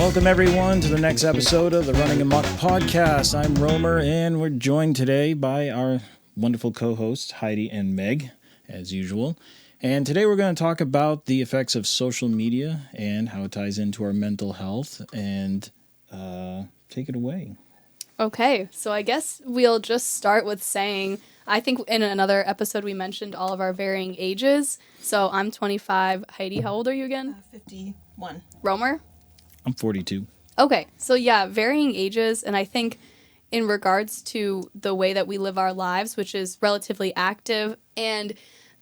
Welcome, everyone, to the next episode of the Running Amok podcast. I'm Roemer, and we're joined today by our wonderful co-hosts, Heidi and Meg, as usual. And today we're going to talk about the effects of social media and how it ties into our mental health. And take it away. Okay, so I guess we'll just start with saying, I think in another episode we mentioned all of our varying ages. So I'm 25. Heidi, how old are you again? 51. Roemer? I'm 42. Okay, so yeah, varying ages, and I think in regards to the way that we live our lives, which is relatively active, and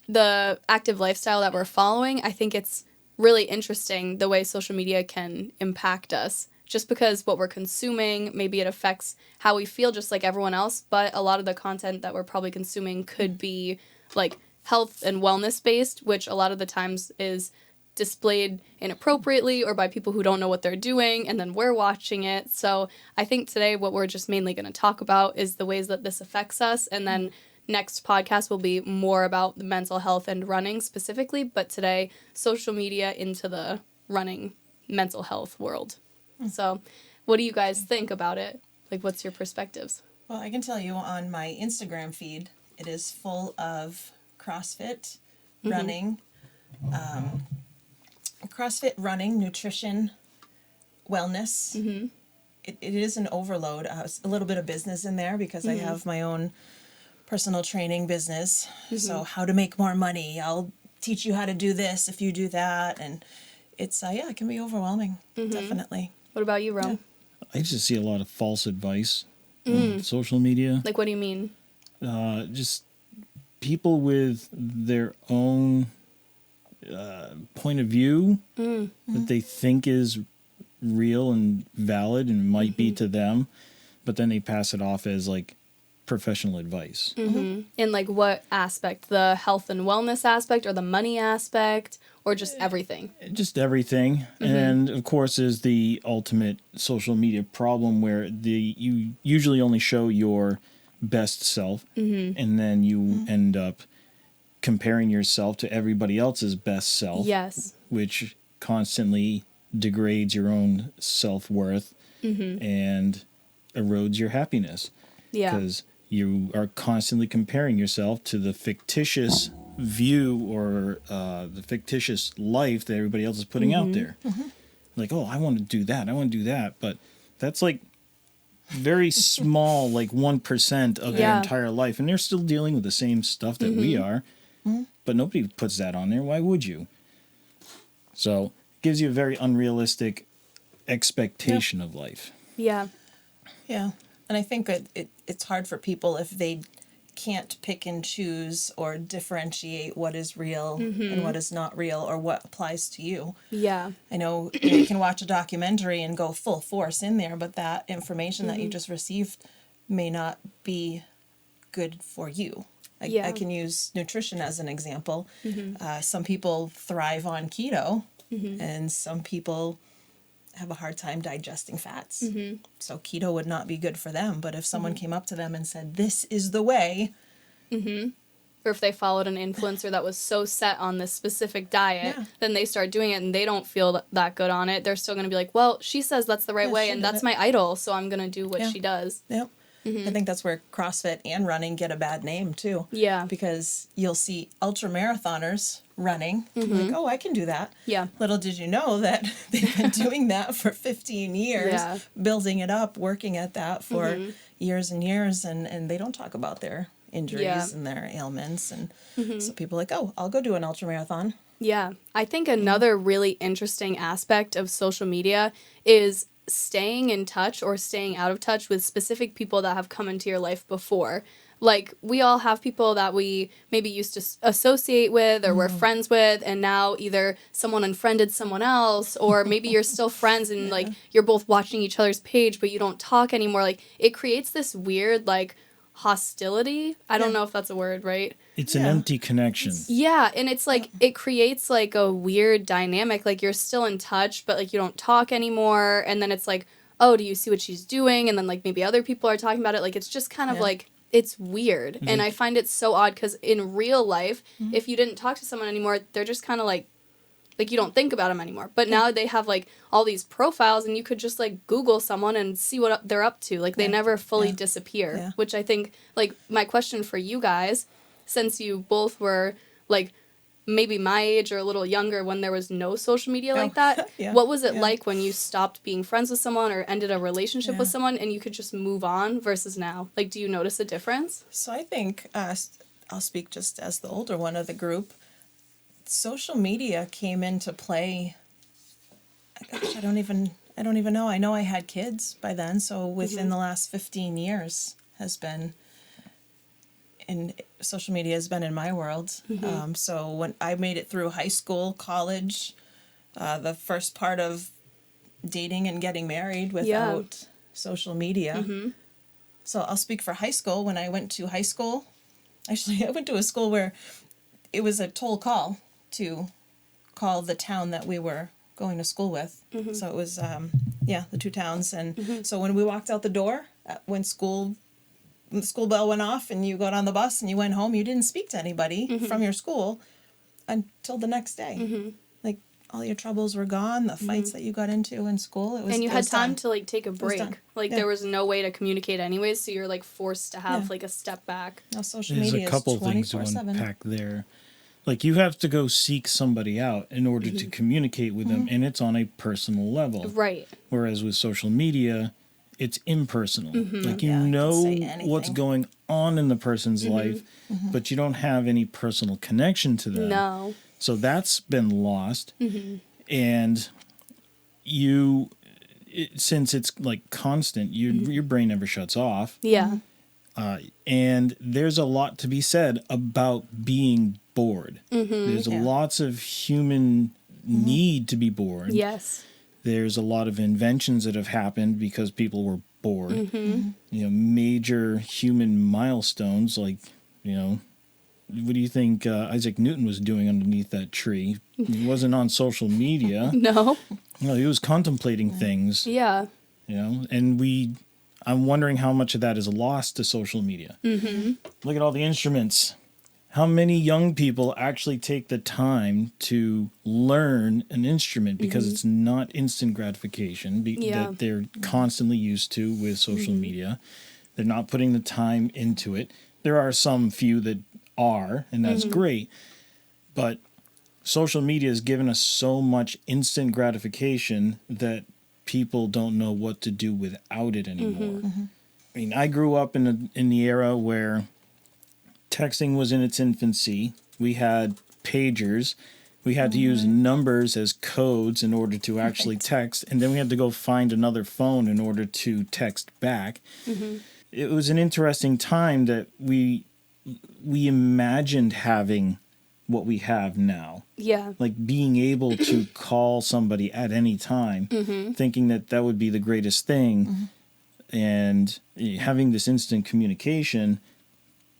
the active lifestyle that we're following, I think it's really interesting the way social media can impact us. Just because what we're consuming, maybe it affects how we feel just like everyone else, but a lot of the content that we're probably consuming could be like health and wellness based, which a lot of the times is displayed inappropriately or by people who don't know what they're doing, and then we're watching it. So I think today what we're just mainly going to talk about is the ways that this affects us, and then next podcast will be more about the mental health and running specifically, but today social media into the running mental health world. So what do you guys think about it? Like, what's your perspectives? Well, I can tell you on my Instagram feed, it is full of CrossFit, running, nutrition, wellness. Mm-hmm. It is an overload. A little bit of business in there because I have my own personal training business. So how to make more money. I'll teach you how to do this if you do that. And it's, it can be overwhelming, definitely. What about you, Rome? Yeah. I just see a lot of false advice on social media. Like, what do you mean? Just people with their own point of view that they think is real and valid and might be to them, but then they pass it off as like professional advice. In like what aspect? The health and wellness aspect, or the money aspect, or just everything? Just everything. And of course is the ultimate social media problem where you usually only show your best self, and then you end up comparing yourself to everybody else's best self. Yes. Which constantly degrades your own self-worth and erodes your happiness. Yeah. Because you are constantly comparing yourself to the fictitious view or the fictitious life that everybody else is putting out there. Like, oh, I want to do that. I want to do that. But that's like very small, like 1% of their entire life. And they're still dealing with the same stuff that we are. But nobody puts that on there. Why would you? So it gives you a very unrealistic expectation of life. Yeah. Yeah. And I think it's hard for people if they can't pick and choose or differentiate what is real and what is not real or what applies to you. Yeah. I know you can watch a documentary and go full force in there, but that information that you just received may not be good for you. I can use nutrition as an example. Some people thrive on keto, and some people have a hard time digesting fats. So keto would not be good for them. But if someone came up to them and said, this is the way. Or if they followed an influencer that was so set on this specific diet, then they start doing it and they don't feel that good on it. They're still going to be like, well, she says that's the right way and that's my idol, so I'm going to do what she does. Yep. I think that's where CrossFit and running get a bad name, too. Yeah. Because you'll see ultra-marathoners running. Like, oh, I can do that. Yeah. Little did you know that they've been doing that for 15 years, building it up, working at that for years and years, and they don't talk about their injuries and their ailments. And so people are like, oh, I'll go do an ultra-marathon. Yeah. I think another really interesting aspect of social media is staying in touch or staying out of touch with specific people that have come into your life before. Like, we all have people that we maybe used to associate with or we're friends with, and now either someone unfriended someone else, or maybe you're still friends and, like, you're both watching each other's page, but you don't talk anymore. Like, it creates this weird, like, hostility. I don't know if that's a word, right? It's an empty connection. Yeah, and it's like, it creates like a weird dynamic. Like, you're still in touch, but like you don't talk anymore. And then it's like, oh, do you see what she's doing? And then like maybe other people are talking about it. Like, it's just kind of like, it's weird. And I find it so odd because in real life, if you didn't talk to someone anymore, they're just kind of like like you don't think about them anymore. But now they have like all these profiles, and you could just like Google someone and see what they're up to. Like they never fully disappear, which I think, like, my question for you guys, since you both were like maybe my age or a little younger when there was no social media like that, what was it like when you stopped being friends with someone or ended a relationship with someone and you could just move on versus now? Like, do you notice a difference? So I think I'll speak just as the older one of the group. Social media came into play. Gosh, I don't even know. I know I had kids by then, so within the last 15 years has been. And social media has been in my world. So when I made it through high school, college, the first part of dating and getting married without social media. So I'll speak for high school. When I went to high school, actually I went to a school where it was a toll call to call the town that we were going to school with. So it was, the two towns. And so when we walked out the door, when the school bell went off and you got on the bus and you went home, you didn't speak to anybody from your school until the next day. Like, all your troubles were gone, the fights that you got into in school. And you had time to like take a break. Like there was no way to communicate anyways, so you're like forced to have like a step back. Now social There's media a couple is things to 24/7. unpack there. Like, you have to go seek somebody out in order to communicate with them, and it's on a personal level. Right. Whereas with social media, it's impersonal. Like, you Yeah, I can know say anything. what's going on in the person's life, but you don't have any personal connection to them. No. So that's been lost. And since it's like constant, your brain never shuts off. Yeah. And there's a lot to be said about being bored. There's lots of human need to be bored. Yes. There's a lot of inventions that have happened because people were bored. Major human milestones, like, what do you think Isaac Newton was doing underneath that tree? He wasn't on social media. No. No, he was contemplating things. Yeah. And I'm wondering how much of that is lost to social media. Look at all the instruments. How many young people actually take the time to learn an instrument because it's not instant gratification that they're constantly used to with social media. They're not putting the time into it. There are some few that are, and that's great. But social media has given us so much instant gratification that people don't know what to do without it anymore. I mean, I grew up in the era where texting was in its infancy. We had pagers. We had to use numbers as codes in order to actually text, and then we had to go find another phone in order to text back. It was an interesting time that we imagined having what we have now. Yeah. Like being able to call somebody at any time, thinking that would be the greatest thing, and having this instant communication,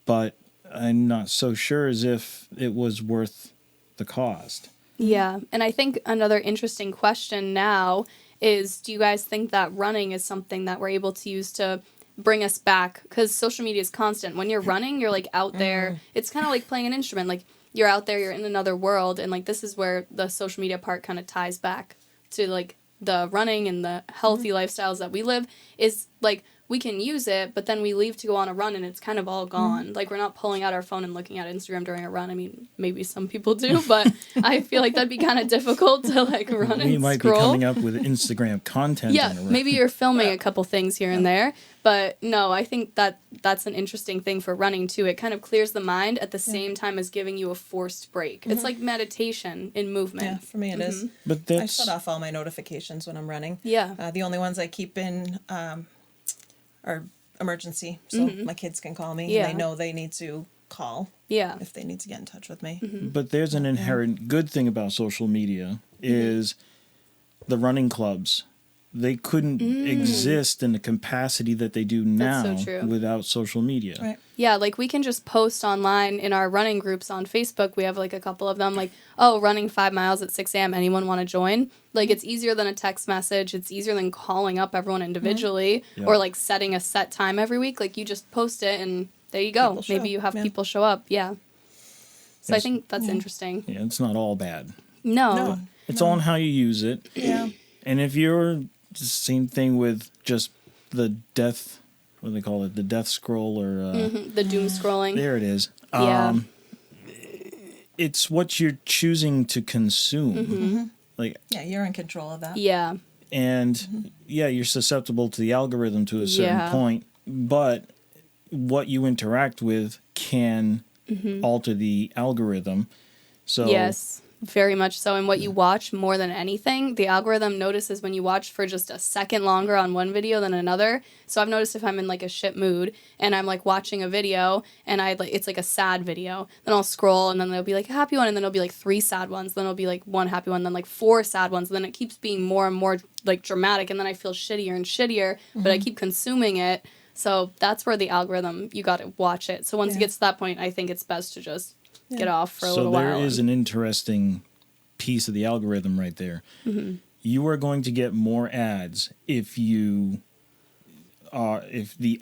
but I'm not so sure as if it was worth the cost. Yeah. And I think another interesting question now is, do you guys think that running is something that we're able to use to bring us back? Because social media is constant. When you're running, you're like out there. It's kind of like playing an instrument. Like, you're out there, you're in another world. And like, this is where the social media part kind of ties back to like the running and the healthy lifestyles that we live, is like, we can use it, but then we leave to go on a run and it's kind of all gone. Like, we're not pulling out our phone and looking at Instagram during a run. I mean, maybe some people do, but I feel like that'd be kind of difficult to like run and We might scroll. be coming up with Instagram content. Yeah, on a run. maybe you're filming a couple things here and there, but no, I think that's an interesting thing for running too. It kind of clears the mind at the same time as giving you a forced break. It's like meditation in movement. Yeah, for me it is. But I that's shut off all my notifications when I'm running. Yeah. The only ones I keep in are emergency, so my kids can call me. Yeah. And they know they need to call Yeah. if they need to get in touch with me. But there's an inherent good thing about social media is the running clubs. They couldn't exist in the capacity that they do now That's so true. without social media. Right. Yeah, like we can just post online in our running groups on Facebook. We have like a couple of them, like, oh, running 5 miles at 6 a.m. Anyone want to join? Like, it's easier than a text message. It's easier than calling up everyone individually Yeah. or like setting a set time every week. Like, you just post it and there you go. People show Maybe you up, have yeah. people show up. Yeah. So I Yes. think that's interesting. Yeah, it's not all bad. No. It's all on how you use it. Yeah. And if you're same thing with just the death, what do they call it? The death scroll or The doom scrolling. there it is. Yeah. It's what you're choosing to consume. Like, Yeah, you're in control of that. Yeah. and yeah, you're susceptible to the algorithm to a certain point, but what you interact with can alter the algorithm. So Yes, very much so. And what you watch more than anything, the algorithm notices when you watch for just a second longer on one video than another. So I've noticed if I'm in like a shit mood and I'm like watching a video and it's like a sad video, then I'll scroll and then there'll be like a happy one and then there'll be like 3 sad ones, then it'll be like 1 happy one, then like 4 sad ones, and then it keeps being more and more like dramatic, and then I feel shittier and shittier, but I keep consuming it. So that's where the algorithm, you got to watch it. So once it gets to that point, I think it's best to just get off for a little while. So there is an interesting piece of the algorithm right there. You are going to get more ads if the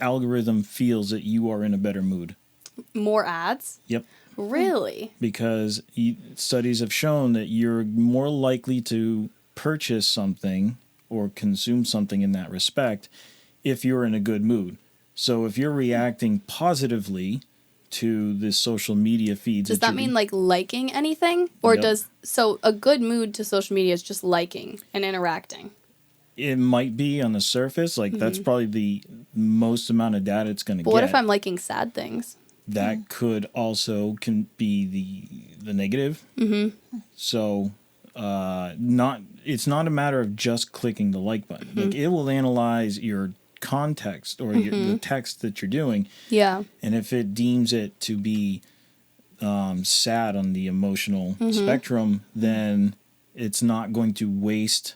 algorithm feels that you are in a better mood. More ads? Yep. Really? Because studies have shown that you're more likely to purchase something or consume something in that respect if you're in a good mood. So if you're reacting positively to the social media feeds. Does that mean like liking anything? Or so a good mood to social media is just liking and interacting? It might be on the surface. Like that's probably the most amount of data it's going to get. But what if I'm liking sad things? That could also be the negative. So it's not a matter of just clicking the like button. Like it will analyze your context or the text that you're doing. Yeah. And if it deems it to be sad on the emotional spectrum, then it's not going to waste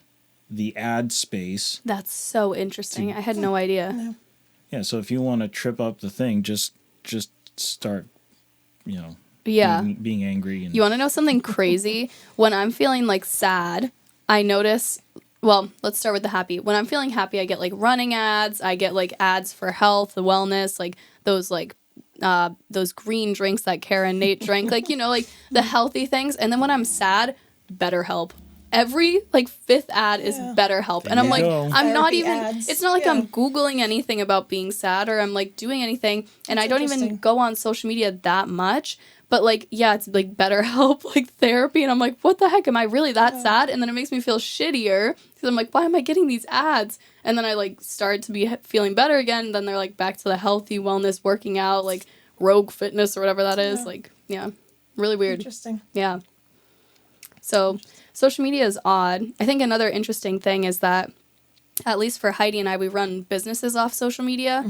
the ad space. That's so interesting. I had no idea. Yeah, so if you want to trip up the thing, just start, being angry. And You want to know something crazy? When I'm feeling like sad, I notice. Well, let's start with the happy. When I'm feeling happy, I get like running ads. I get like ads for health, the wellness, like those green drinks that Kara and Nate drank, like the healthy things. And then when I'm sad, BetterHelp. Every like 5th ad is BetterHelp, and I'm like, go. I'm not Therapy even. ads. It's not like I'm Googling anything about being sad or I'm like doing anything, and That's I don't even interesting. go on social media that much. But like, yeah, it's like BetterHelp, like therapy, and I'm like, what the heck? Am I really that sad? And then it makes me feel shittier because I'm like, why am I getting these ads? And then I like start to be feeling better again. Then they're like back to the healthy wellness, working out, like Rogue Fitness or whatever that is. Like, yeah, really weird. Interesting. Yeah. So social media is odd. I think another interesting thing is that, at least for Heidi and I, we run businesses off social media.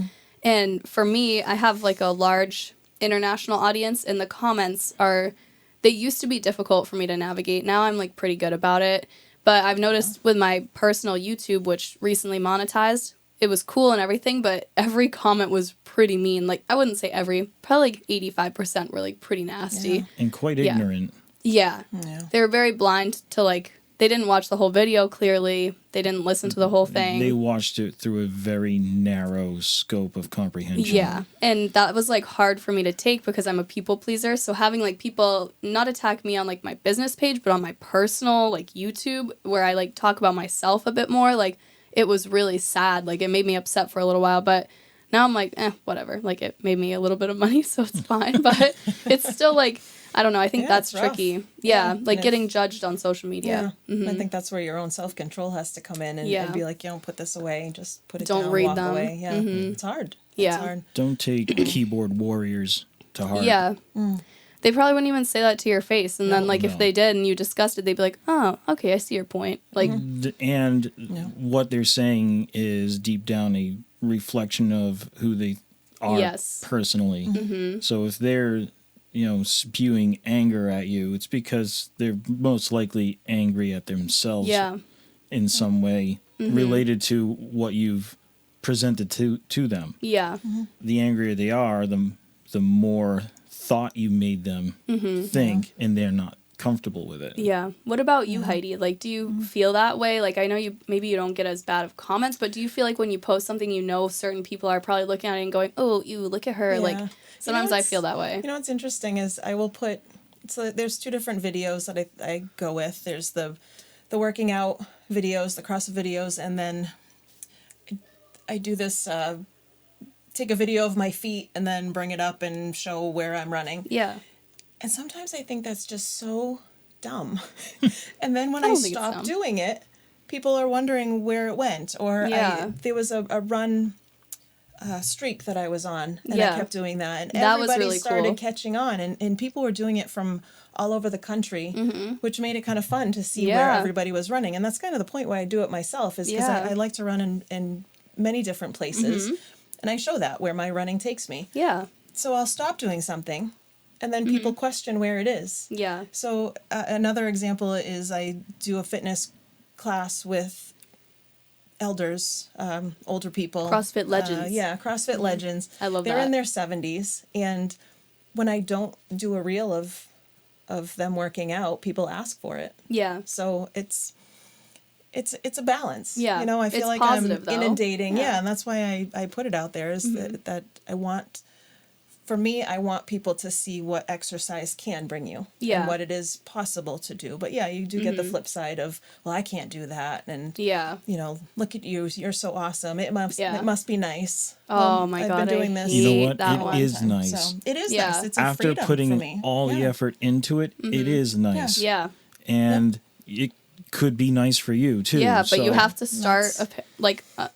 And for me, I have like a large international audience, and the comments they used to be difficult for me to navigate. Now I'm like pretty good about it. But I've noticed with my personal YouTube, which recently monetized, it was cool and everything, but every comment was pretty mean. Like, I wouldn't say probably like 85% were like pretty nasty. and quite ignorant. Yeah. They were very blind to like, they didn't watch the whole video clearly. They didn't listen to the whole thing. They watched it through a very narrow scope of comprehension. Yeah. And that was like hard for me to take because I'm a people pleaser. So having like people not attack me on like my business page, but on my personal like YouTube where I like talk about myself a bit more, like it was really sad. Like it made me upset for a little while, but now I'm like, whatever. Like it made me a little bit of money, so it's fine. But it's still like, I don't know. I think that's tricky. Yeah, like getting judged on social media. Yeah. I think that's where your own self-control has to come in and be like, put this away. Just put it Don't down, read walk them. away. Yeah, it's hard. Yeah. It's hard. Don't take keyboard warriors to heart. Yeah. They probably wouldn't even say that to your face. And then, like, if they did and you discussed it, they'd be like, oh, okay, I see your point. Like, And what they're saying is deep down a reflection of who they are personally. So if they're spewing anger at you, it's because they're most likely angry at themselves in some way related to what you've presented to them. Yeah. The angrier they are, the more thought you made them think, and they're not comfortable with it. Yeah. What about you, Heidi? Like, do you feel that way? Like, I know maybe you don't get as bad of comments, but do you feel like when you post something, certain people are probably looking at it and going, oh, you look at her. Yeah. Like, sometimes I feel that way. What's interesting is I will put So there's two different videos that I go with. There's the working out videos, the CrossFit videos, and then I do this, take a video of my feet and then bring it up and show where I'm running. Yeah. And sometimes I think that's just so dumb. And then when I don't think it's stop dumb. doing it, people are wondering where it went. Or there was a run streak that I was on, and I kept doing that. And that was everybody really started cool. catching on, and people were doing it from all over the country, which made it kind of fun to see where Yeah. everybody was running. And that's kind of the point why I do it myself, is because Yeah. I like to run in many different places. And I show that where my running takes me. Yeah. So I'll stop doing something, and then people question where it is. Yeah. So another example is I do a fitness class with elders, older people. CrossFit legends. CrossFit legends. I love They're that. in their 70s, and when I don't do a reel of them working out, people ask for it. Yeah. So it's a balance. Yeah, You know, I feel it's like positive, I'm though. inundating. Yeah. Yeah, and that's why I put it out there, is that I want, for me, I want people to see what exercise can bring you. Yeah. And what it is possible to do. But yeah, you do get the flip side of, well, I can't do that. And, Yeah. you know, look at you. You're so awesome. It must be nice. Oh Well, my I've God, been doing I this. hate You know what? that It one. is nice. So it is Yeah. nice. It's a After freedom for putting me. all the effort into it, it is nice. Yeah. And it could be nice for you too. Yeah, but you So- have to start,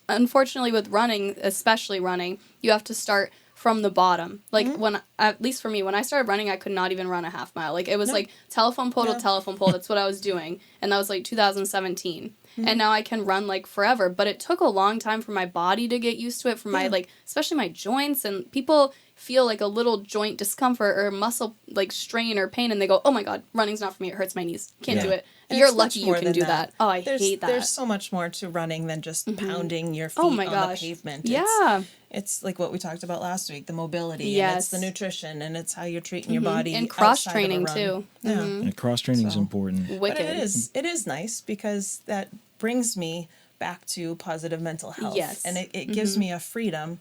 unfortunately with running, especially running, you have to start from the bottom. Like when, at least for me, when I started running, I could not even run a half mile. Like it was like telephone pole to telephone pole. That's what I was doing. And that was like 2017. And now I can run like forever. But it took a long time for my body to get used to it, for my like, especially my joints. And people feel like a little joint discomfort or muscle like strain or pain, and they go, "Oh my God, running's not for me. It hurts my knees. Can't do it." And You're it's much lucky you more can than do that. Oh, I hate that. There's so much more to running than just pounding your feet Oh my on gosh. the pavement. Yeah. It's like what we talked about last week, the mobility, and Yes. it's the nutrition, and it's how you're treating your body. And cross outside of a training run. too. Yeah. And cross training is important. But Wicked. it is nice because that brings me back to positive mental health. Yes. And it gives me a freedom.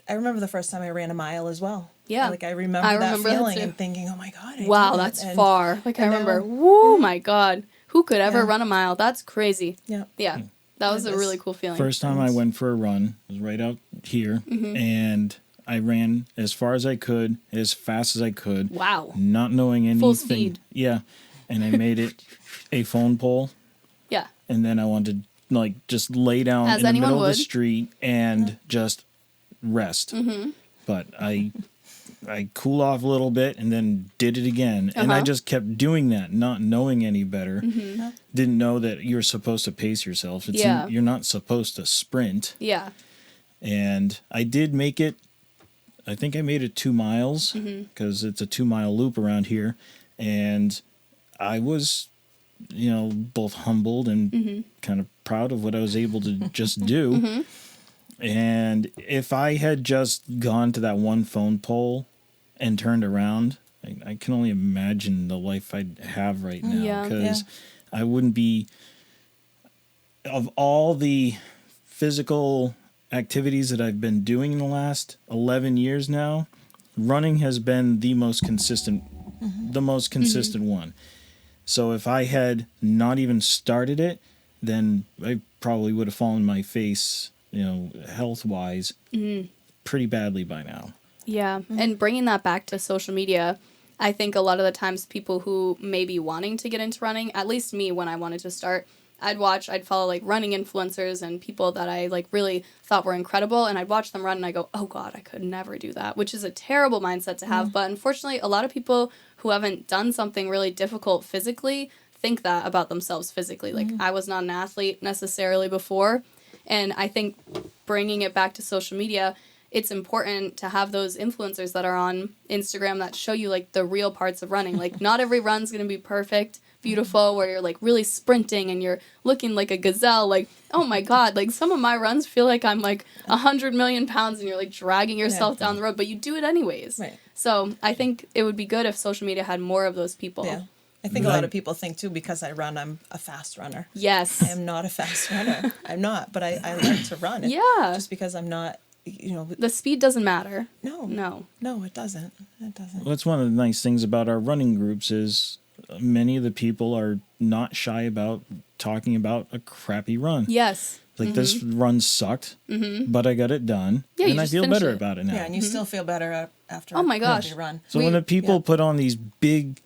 I remember the first time I ran a mile as well. Yeah. Like I remember I that remember that feeling too. and thinking, oh my God. I Wow, did it. that's And- far. Like I and remember, now- whoa, my God. Who could ever Yeah. run a mile? That's crazy. Yeah. Yeah. That was It a is. really cool feeling. First time I went for a run was right out here, and I ran as far as I could, as fast as I could. Wow. Not knowing anything. Full speed. Yeah, and I made it a phone pole, Yeah. and then I wanted to like just lay down As in the anyone middle of would. the street and just rest. But I cooled off a little bit and then did it again, and I just kept doing that, not knowing any better. Didn't know that you're supposed to pace yourself. Yeah. You're not supposed to sprint. Yeah. And I did make it. I think I made it 2 miles because it's a 2-mile loop around here, and I was, both humbled and kind of proud of what I was able to just do. And if I had just gone to that one phone pole and turned around, I can only imagine the life I'd have right now, Yeah. because I wouldn't be, of all the physical activities that I've been doing in the last 11 years now, running has been the most consistent one. So if I had not even started it, then I probably would have fallen on my face, health-wise, pretty badly by now. Yeah. And bringing that back to social media, I think a lot of the times people who may be wanting to get into running, at least me when I wanted to start, I'd follow like running influencers and people that I like really thought were incredible, and I'd watch them run and I go, oh God, I could never do that, which is a terrible mindset to have. But unfortunately, a lot of people who haven't done something really difficult physically think that about themselves physically. Like I was not an athlete necessarily before, and I think bringing it back to social media, it's important to have those influencers that are on Instagram that show you like the real parts of running. Like not every run's going to be perfect, beautiful, where you're like really sprinting and you're looking like a gazelle. Like, oh my God, like some of my runs feel like I'm like 100 million pounds and you're like dragging yourself down the road, but you do it anyways. Right. So I think it would be good if social media had more of those people. Yeah. I think a lot of people think too, because I run, I'm a fast runner. Yes. I am not a fast runner. I'm not, but I like to run. Yeah. Just because I'm not, The speed doesn't matter. No. No. No, it doesn't. it doesn't. That's one of the nice things about our running groups is many of the people are not shy about talking about a crappy run. Yes. Like this run sucked, but I got it done, Yeah, you and I just feel finish better it. about it now. Yeah, and you still feel better after Oh my gosh. your run. So when the people yeah. put on these big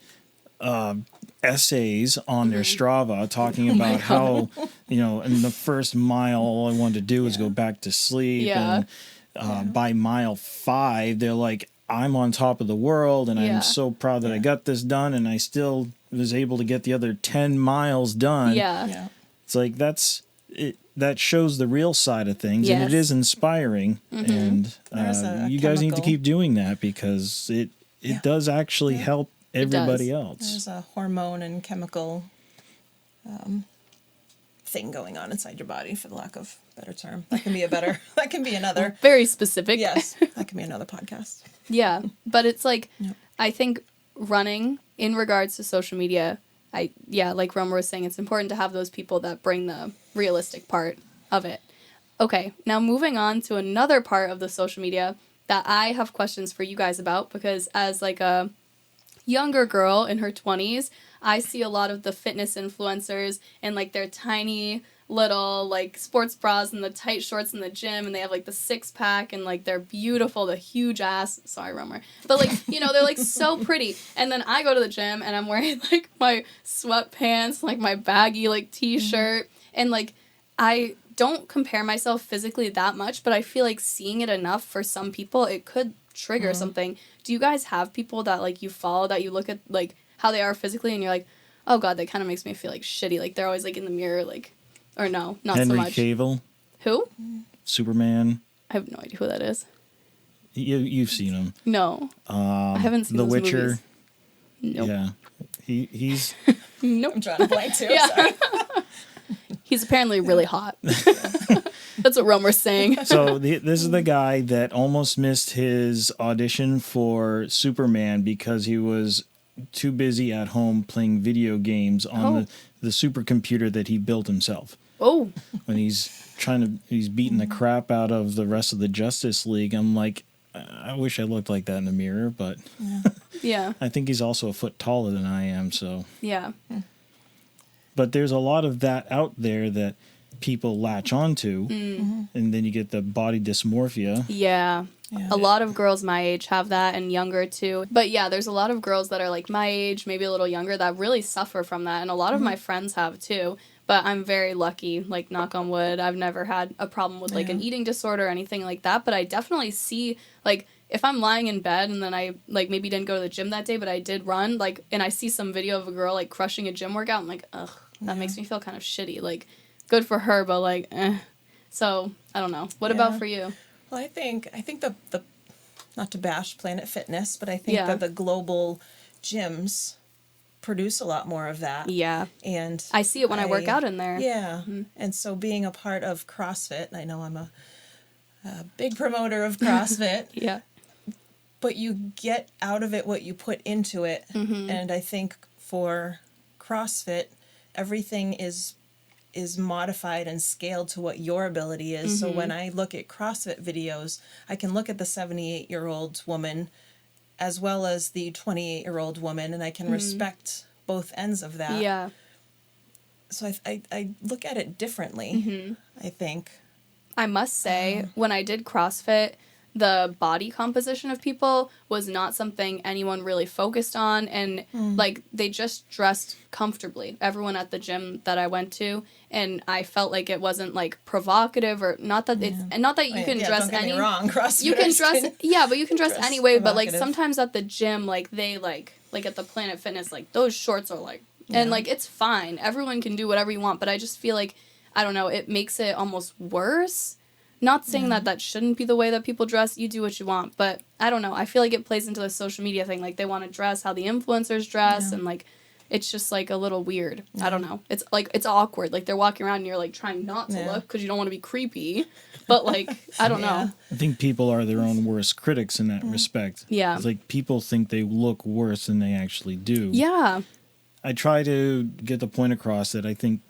essays on their Strava talking about how, in the first mile, all I wanted to do was go back to sleep. Yeah. And by mile 5, they're like, I'm on top of the world, and Yeah. I'm so proud that I got this done, and I still was able to get the other 10 miles done. Yeah. It's like that shows the real side of things, and Yes. it is inspiring. And There's a you guys need to chemical- keep doing that because it does actually help everybody else. There's a hormone and chemical thing going on inside your body, for the lack of a better term. That can be that can be another. Very specific. Yes, that can be another podcast. Yeah. But it's like, I think running in regards to social media, like Roemer was saying, it's important to have those people that bring the realistic part of it. Okay, now moving on to another part of the social media that I have questions for you guys about, because as like a younger girl in her 20s, I see a lot of the fitness influencers and like their tiny little like sports bras and the tight shorts in the gym, and they have like the 6-pack and like they're beautiful, the huge ass. Sorry, Roemer. But like, they're like so pretty. And then I go to the gym and I'm wearing like my sweatpants, like my baggy like t-shirt, and like I don't compare myself physically that much, but I feel like seeing it enough for some people, it could trigger something. Do you guys have people that like you follow that you look at like how they are physically and you're like, oh god, that kind of makes me feel like shitty, like they're always like in the mirror, like, or no, not Henry so much. Cavill, Who? Superman. I have no idea who that is. You've seen him. No, I haven't seen The those Witcher. movies. Nope. Yeah, he's Nope. I'm drawing a blank too. Yeah. Sorry. He's apparently really hot. That's what Roemer's saying. so this is the guy that almost missed his audition for Superman because he was too busy at home playing video games on the supercomputer that he built himself. Oh. When he's beating the crap out of the rest of the Justice League, I'm like, I wish I looked like that in the mirror, but Yeah. I think he's also a foot taller than I am, so. Yeah. But there's a lot of that out there that people latch onto, and then you get the body dysmorphia. Yeah. Yeah. A lot of girls my age have that, and younger too. But yeah, there's a lot of girls that are like my age, maybe a little younger, that really suffer from that. And a lot of my friends have too. But I'm very lucky, like knock on wood. I've never had a problem with like an eating disorder or anything like that. But I definitely see, like, if I'm lying in bed and then I like maybe didn't go to the gym that day, but I did run, like, and I see some video of a girl like crushing a gym workout, I'm like, ugh, that makes me feel kind of shitty. Like, good for her, but like, eh. So I don't know. What about for you? Well, I think the not to bash Planet Fitness, but I think Yeah. that the global gyms produce a lot more of that. Yeah. And I see it when I work out in there. Yeah. And so being a part of CrossFit, I know I'm a big promoter of CrossFit, Yeah. but you get out of it what you put into it. And I think for CrossFit, everything is modified and scaled to what your ability is. So when I look at CrossFit videos, I can look at the 78-year-old woman as well as the 28-year-old woman, and I can respect both ends of that. Yeah. So I look at it differently, I think. I must say, when I did CrossFit, the body composition of people was not something anyone really focused on, and like they just dressed comfortably. Everyone at the gym that I went to, and I felt like it wasn't like provocative or not that it's and not that you can dress don't get any. me wrong, CrossFitters You can dress, but you can dress dress anyway. But like provocative. sometimes at the gym, like they like at the Planet Fitness, like those shorts are like, and like it's fine. Everyone can do whatever you want, but I just feel like I don't know. It makes it almost worse. Not saying that shouldn't be the way that people dress. You do what you want, but I don't know. I feel like it plays into the social media thing. Like they want to dress how the influencers dress, and like it's just like a little weird. I don't know. It's like it's awkward. Like they're walking around and you're like trying not to look because you don't want to be creepy, but like I don't know. I think people are their own worst critics in that respect. Yeah. It's like people think they look worse than they actually do. Yeah. I try to get the point across that I think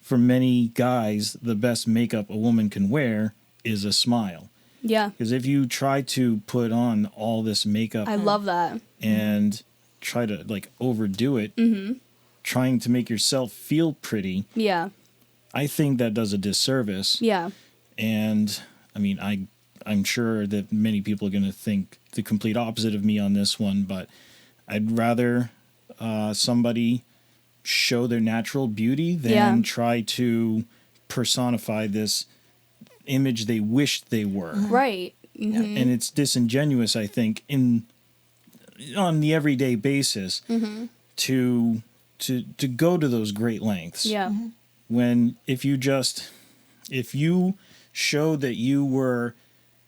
for many guys, the best makeup a woman can wear is a smile. Yeah. Because if you try to put on all this makeup I love that. and try to like overdo it, trying to make yourself feel pretty, Yeah. I think that does a disservice. Yeah. And I mean, I'm sure that many people are going to think the complete opposite of me on this one, but I'd rather somebody show their natural beauty than try to personify this image they wish they were. Right. And it's disingenuous, I think, on the everyday basis to go to those great lengths. Yeah. When if you show that you were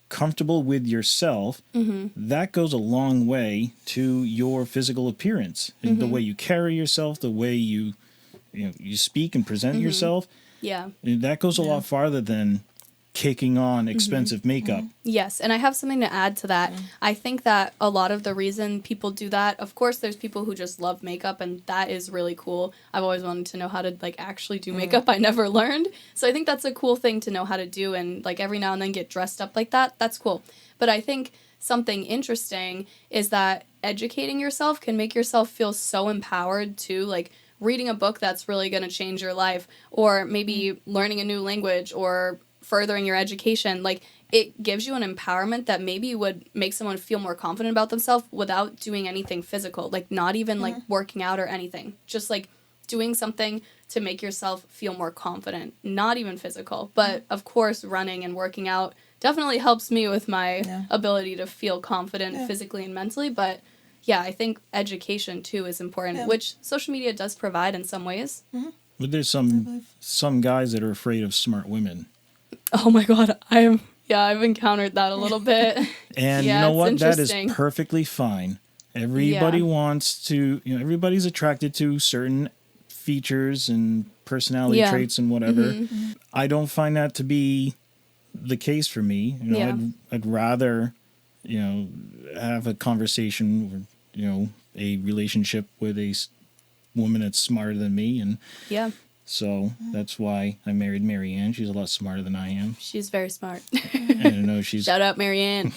comfortable with yourself, that goes a long way to your physical appearance, and the way you carry yourself, the way you speak and present yourself. Yeah. That goes a lot farther than kicking on expensive makeup. Yes, and I have something to add to that. I think that a lot of the reason people do that, of course, there's people who just love makeup, and that is really cool. I've always wanted to know how to like actually do makeup. I never learned, so I think that's a cool thing to know how to do, and like every now and then get dressed up like that. That's cool. But I think something interesting is that educating yourself can make yourself feel so empowered too, like reading a book that's really going to change your life, or maybe learning a new language, or furthering your education. Like, it gives you an empowerment that maybe would make someone feel more confident about themselves without doing anything physical, like not even like working out or anything, just like doing something to make yourself feel more confident, not even physical. But of course, running and working out definitely helps me with my ability to feel confident physically and mentally. But yeah, I think education too is important, which social media does provide in some ways. But there's some guys that are afraid of smart women. Oh my God, I've encountered that a little bit. And you know what? That is perfectly fine. Everybody wants to, everybody's attracted to certain features and personality traits and whatever. I don't find that to be the case for me. I'd rather, have a conversation or, a relationship with a woman that's smarter than me. And so that's why I married Marianne. She's a lot smarter than I am. She's very smart. I don't know. She's Shout out Marianne.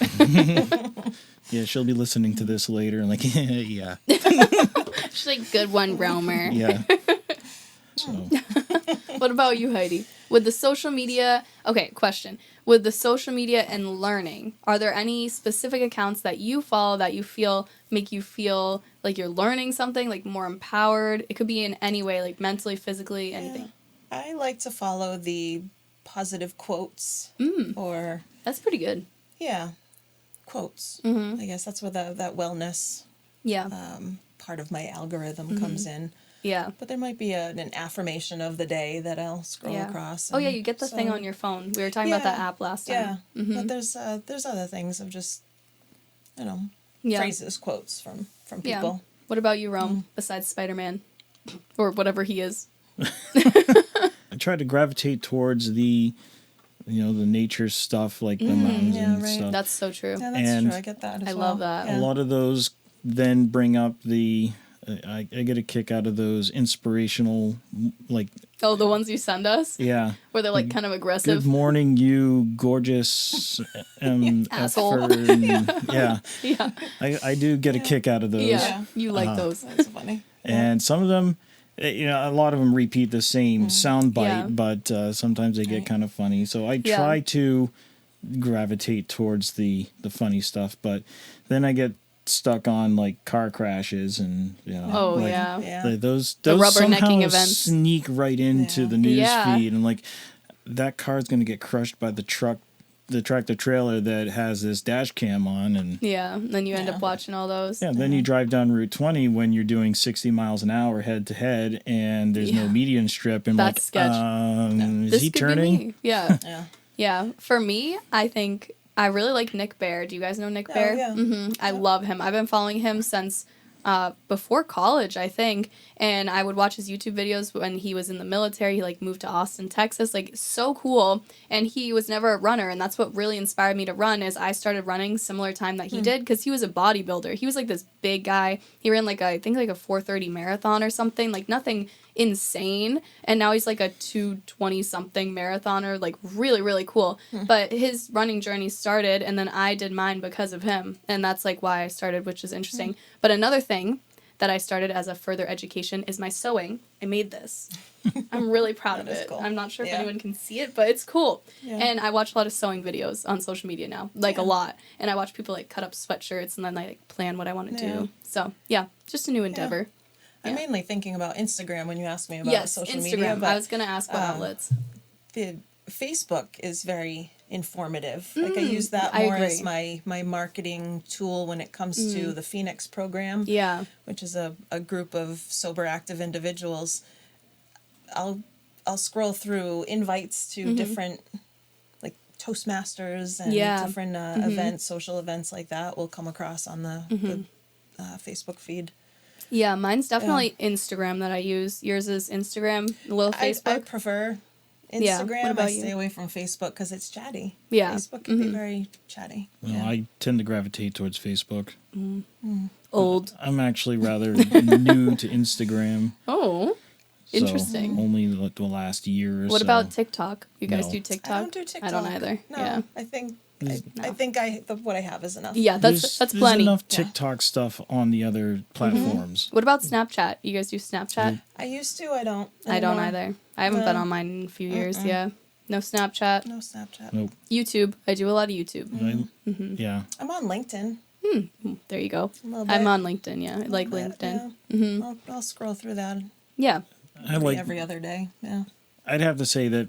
Yeah, she'll be listening to this later and like, yeah. She's like, good one, Roemer. Yeah. So. What about you, Heidi? With the social media, question. With the social media and learning, are there any specific accounts that you follow that you make you feel like you're learning something, like more empowered? It could be in any way, like mentally, physically, anything. I like to follow the positive quotes or... That's pretty good. Yeah. Quotes. I guess that's where that wellness part of my algorithm comes in. Yeah. But there might be an affirmation of the day that I'll scroll across. Oh, yeah, you get the thing on your phone. We were talking about that app last time. Yeah. But there's other things of just, phrases, quotes from people. Yeah. What about you, Rome, besides Spider-Man? Or whatever he is. I try to gravitate towards the nature stuff, like the mountains and stuff. That's so true. Yeah, that's true. I get that as well. I love that. A lot of those then bring up I get a kick out of those inspirational, like... Oh, the ones you send us? Yeah. Where they're, like, kind of aggressive? Good morning, you gorgeous... asshole. Yeah. I do get a kick out of those. Yeah, you like those. That's funny. And some of them, a lot of them repeat the same sound bite, but sometimes they get kind of funny. So I try to gravitate towards the funny stuff, but then I get stuck on like car crashes and those the rubbernecking somehow events sneak right into the news feed, and like that car's gonna get crushed by the tractor trailer that has this dash cam on, and then you end up watching all those. Then you drive down Route 20 when you're doing 60 miles an hour head to head, and there's no median strip, and that's sketch. Is he turning? Yeah. For me, I think I really like Nick Bear. Do you guys know Nick Bear? Yeah. I love him. I've been following him since before college, I think. And I would watch his YouTube videos when he was in the military. He moved to Austin, Texas. So cool. And he was never a runner. And that's what really inspired me to run is I started running similar time that he did because he was a bodybuilder. He was this big guy. He ran I think a 4:30 marathon or something. Nothing insane. And now he's like a 220 something marathoner, like really, really cool. But his running journey started, and then I did mine because of him. And that's like why I started, which is interesting. But another thing that I started as a further education is my sewing. I made this. I'm really proud of it. Cool. I'm not sure if anyone can see it, but it's cool. Yeah. And I watch a lot of sewing videos on social media now, like a lot. And I watch people like cut up sweatshirts, and then I like plan what I want to do. So yeah, just a new endeavor. Yeah. I'm mainly thinking about Instagram when you asked me about social media. But I was going to ask what outlets. The Facebook is very informative. Like I use that more as my marketing tool when it comes to the Phoenix program. Yeah. Which is a group of sober active individuals. I'll scroll through invites to different like Toastmasters and different events, social events like that will come across on the Facebook feed. Yeah, mine's definitely Instagram that I use. Yours is Instagram, a little Facebook. I prefer Instagram. What about you? Stay away from Facebook because it's chatty. Yeah. Facebook can be very chatty. Well, I tend to gravitate towards Facebook. Old. I'm actually rather new to Instagram. Oh, interesting. So only the last year or What about TikTok? You guys do TikTok? I don't do TikTok. I don't either. No, yeah. I think what I have is enough. Yeah, that's plenty. There's enough TikTok stuff on the other platforms. What about Snapchat? You guys do Snapchat? I used to. I don't. I don't either. I haven't been on mine in a few years. Yeah. No Snapchat. No Snapchat. Nope. YouTube. I do a lot of YouTube. Yeah. I'm on LinkedIn. There you go. I'm on LinkedIn. Yeah, I like LinkedIn. Yeah. I'll scroll through that. Yeah. I like every other day. Yeah. I'd have to say that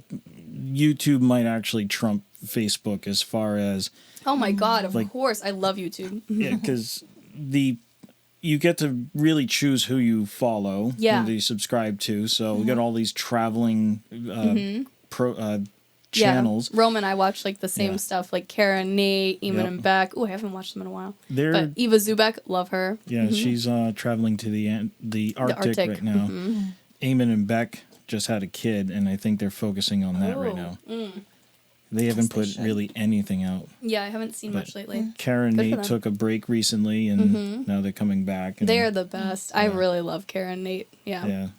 YouTube might actually trump Facebook as far as. Oh my God! Of course, I love YouTube. Yeah, because you get to really choose who you follow, who you subscribe to. So we got all these traveling channels. Yeah. Rome and I watch like the same stuff, like Kara, Nate, Eamon and Beck. Oh, I haven't watched them in a while. But Eva Zubek, love her. Yeah, she's traveling to the Arctic right now. Eamon and Beck just had a kid, and I think they're focusing on that right now. They haven't put really anything out. Yeah, I haven't seen much lately. Kara and Nate took a break recently, and now they're coming back. And, they are the best. I really love Kara and Nate. Yeah.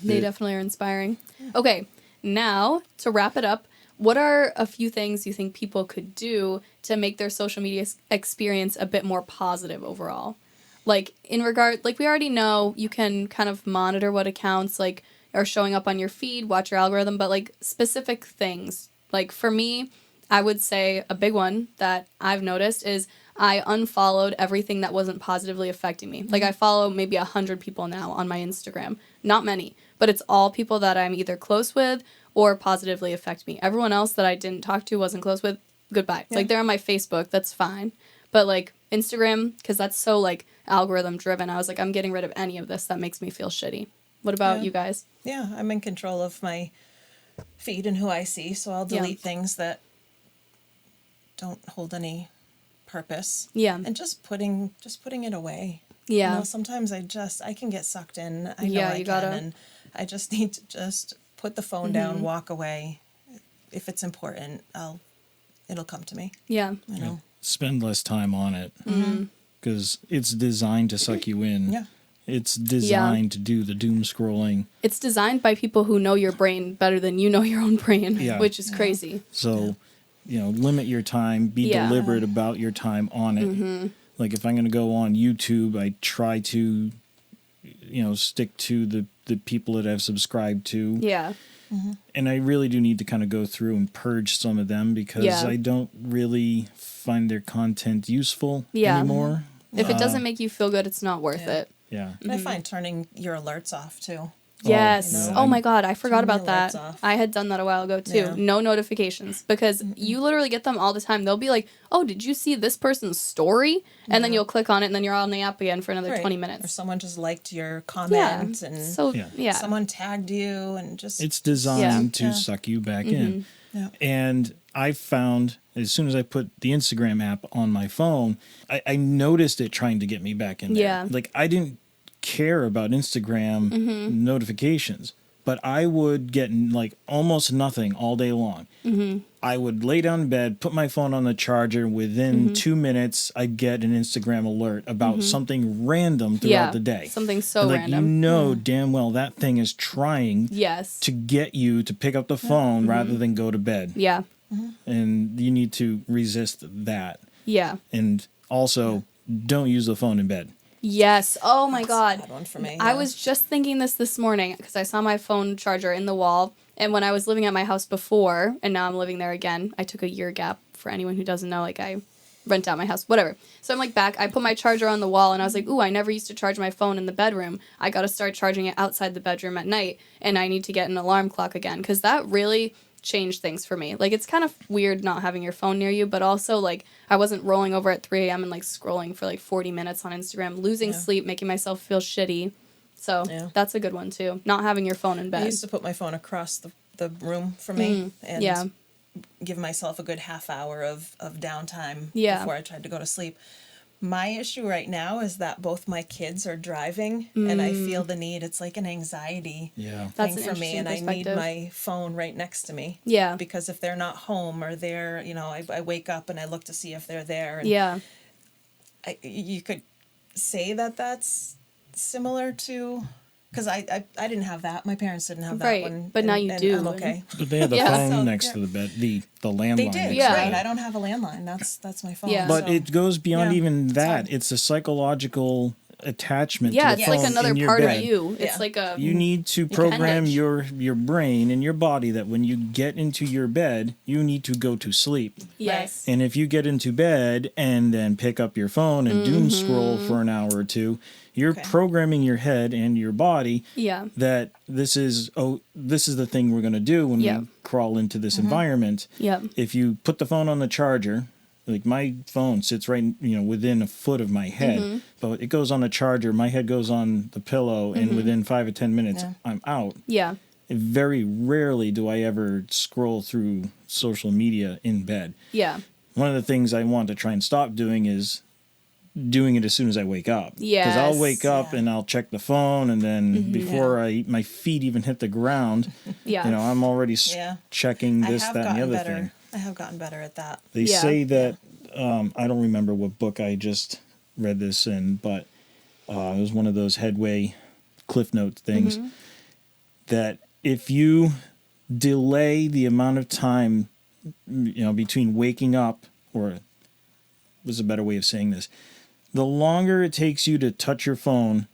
They definitely are inspiring. Okay, now to wrap it up, what are a few things you think people could do to make their social media experience a bit more positive overall? Like, in regard, like we already know, you can kind of monitor what accounts like are showing up on your feed, watch your algorithm, but like specific things. Like for me, I would say a big one that I've noticed is I unfollowed everything that wasn't positively affecting me. Like I follow maybe 100 people now on my Instagram. Not many, but it's all people that I'm either close with or positively affect me. Everyone else that I didn't talk to, wasn't close with, goodbye. Yeah. Like they're on my Facebook, that's fine. But like Instagram, because that's so like algorithm driven, I was like, I'm getting rid of any of this that makes me feel shitty. What about you guys? Yeah, I'm in control of my feed and who I see, so I'll delete things that don't hold any purpose. Yeah. And just putting it away. Yeah. You know, sometimes I can get sucked in. I know I can, and I just need to just put the phone down, walk away. If it's important, it'll come to me. Yeah. You know. Spend less time on it. Because it's designed to suck you in. Yeah. It's designed to do the doom scrolling. It's designed by people who know your brain better than you know your own brain, which is crazy. So, limit your time. Be deliberate about your time on it. Like if I'm going to go on YouTube, I try to, stick to the people that I've subscribed to. Yeah. And I really do need to kind of go through and purge some of them because I don't really find their content useful anymore. If it doesn't make you feel good, it's not worth it. Yeah. And I find turning your alerts off too. Yes. Oh my God, I forgot about that. I had done that a while ago too. Yeah. No notifications because you literally get them all the time. They'll be like, "Oh, did you see this person's story?" And then you'll click on it, and then you're on the app again for another 20 minutes. Or someone just liked your comment, and someone tagged you, and just it's designed to suck you back in. Yeah. And I found as soon as I put the Instagram app on my phone, I noticed it trying to get me back in there. Yeah. Like I didn't care about Instagram notifications. but I would get like almost nothing all day long. I would lay down in bed, put my phone on the charger. Within 2 minutes, I'd get an Instagram alert about something random throughout the day. Something so And, like, random. you know damn well that thing is trying Yes. to get you to pick up the phone rather than go to bed. Yeah. And you need to resist that. Yeah. And also, don't use the phone in bed. Yes. Oh my That's God. a bad one for me. I yeah. was just thinking this morning because I saw my phone charger in the wall. And when I was living at my house before, and now I'm living there again, I took a year gap for anyone who doesn't know, like I rent out my house, whatever. So I'm like back, I put my charger on the wall and I was like, ooh, I never used to charge my phone in the bedroom. I got to start charging it outside the bedroom at night. And I need to get an alarm clock again because that really changed things for me. Like, it's kind of weird not having your phone near you, but also like I wasn't rolling over at 3 a.m. and like scrolling for like 40 minutes on Instagram, losing sleep, making myself feel shitty. So that's a good one too. Not having your phone in bed. I used to put my phone across the room from me and yeah. give myself a good half hour of downtime Yeah. before I tried to go to sleep. My issue right now is that both my kids are driving and I feel the need. It's like an anxiety That's thing an for me, and interesting I need perspective. my phone right next to me. Yeah. Because if they're not home or they're, I wake up and I look to see if they're there. And Yeah. you could say that that's similar to, because I didn't have that. My parents didn't have that Right, one. but now you do, I'm and- okay. But they had the Yeah. phone So, next yeah. to the bed, the landline. They next did, to Yeah. the right. bed. I don't have a landline. That's my phone. Yeah. But so- it goes beyond Yeah. even that. Sorry. It's a psychological attachment Yeah, to the it's phone like another in your part bed. of you. It's Yeah. like a You need to program hedge. your brain and your body that when you get into your bed, you need to go to sleep. yes. And if you get into bed and then pick up your phone and doom scroll for an hour or two, you're Okay. programming your head and your body Yeah. that this is the thing we're going to do when Yeah. we crawl into this environment. Yep. If you put the phone on the charger, like my phone sits right, within a foot of my head, but it goes on the charger, my head goes on the pillow, and within 5 or 10 minutes, Yeah. I'm out. Yeah. Very rarely do I ever scroll through social media in bed. Yeah. One of the things I want to try and stop doing is doing it as soon as I wake up. Because I'll Yes. wake up Yeah. and I'll check the phone, and then before my feet even hit the ground, Yeah. I'm already Yeah. checking this, I have that, and the gotten other better. thing. I have gotten better at that. They Yeah. say that I don't remember what book I just read this in, but it was one of those Headway Cliff Note things that if you delay the amount of time between waking up, or was a better way of saying this, the longer it takes you to touch your phone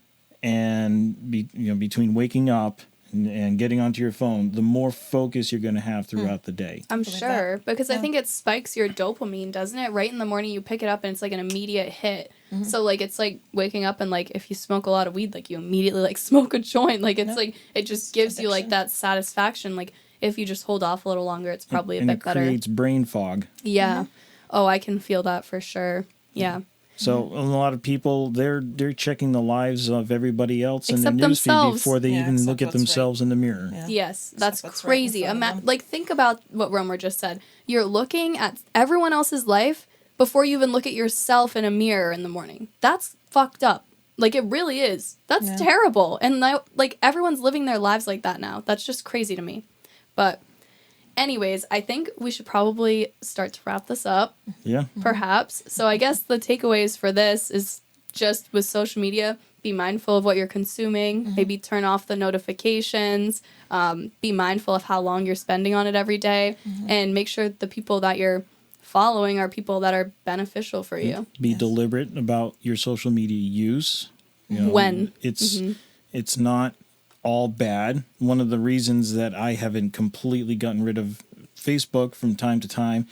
and between waking up and getting onto your phone, the more focus you're going to have throughout the day. I'm Believe sure because I Yeah. think it spikes your dopamine, doesn't it? Right in the morning you pick it up and it's like an immediate hit. So like it's like waking up and like if you smoke a lot of weed, like you immediately like smoke a joint. Like it's like it just gives you like addiction. that satisfaction. Like if you just hold off a little longer, it's probably And a it bit better. creates brain fog. Yeah. Oh, I can feel that for sure. Yeah. So a lot of people they're checking the lives of everybody else in Except their newsfeed themselves. before they Yeah, even except look at what's right. themselves in the mirror. Yeah. Yes, that's what's right in crazy. front of them. Like, think about what Roemer just said. You're looking at everyone else's life before you even look at yourself in a mirror in the morning. That's fucked up. Like, it really is. That's Yeah. terrible. And, like, everyone's living their lives like that now. That's just crazy to me. But, anyways, I think we should probably start to wrap this up, Yeah. perhaps. So, I guess the takeaways for this is just with social media, be mindful of what you're consuming, maybe turn off the notifications, be mindful of how long you're spending on it every day, and make sure the people that you're following are people that are beneficial for you. Be Yes. deliberate about your social media use. When. It's not all bad. One of the reasons that I haven't completely gotten rid of Facebook from time to time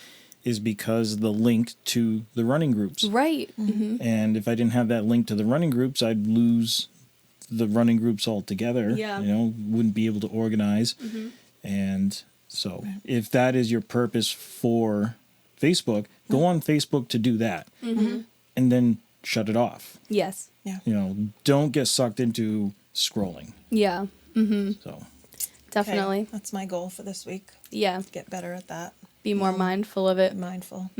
is because the link to the running groups. Right. And if I didn't have that link to the running groups, I'd lose the running groups altogether. Yeah. Wouldn't be able to organize. And so if that is your purpose for Facebook, go on Facebook to do that. And then shut it off. Yes. Don't get sucked into scrolling. Yeah. So Definitely. Okay, that's my goal for this week. Yeah. Get better at that. Be more mindful of it. Mindful.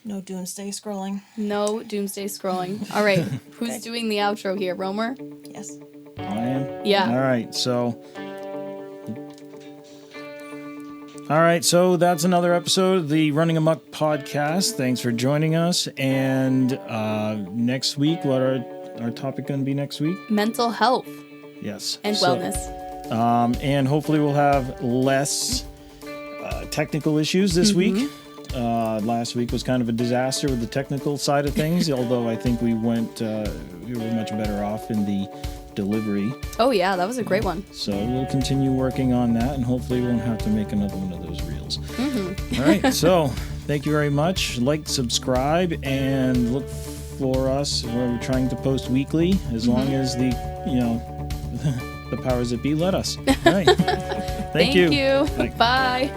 No doomsday scrolling. No doomsday scrolling. All right. Who's Okay. doing the outro here? Roemer? Yes. I am. Yeah. All right. So All right, so that's another episode of the Running Amok podcast. Thanks for joining us. And next week, what are our topic going to be next week? Mental health. Yes. And wellness. And hopefully we'll have less technical issues this week. Last week was kind of a disaster with the technical side of things, although I think we were much better off in the delivery. Oh yeah, that was a great one. So we'll continue working on that, and hopefully we won't have to make another one of those reels. All right, so thank you very much. Like, subscribe, and look for us. We're trying to post weekly, as long as the powers that be let us. All right. Thank you. Bye.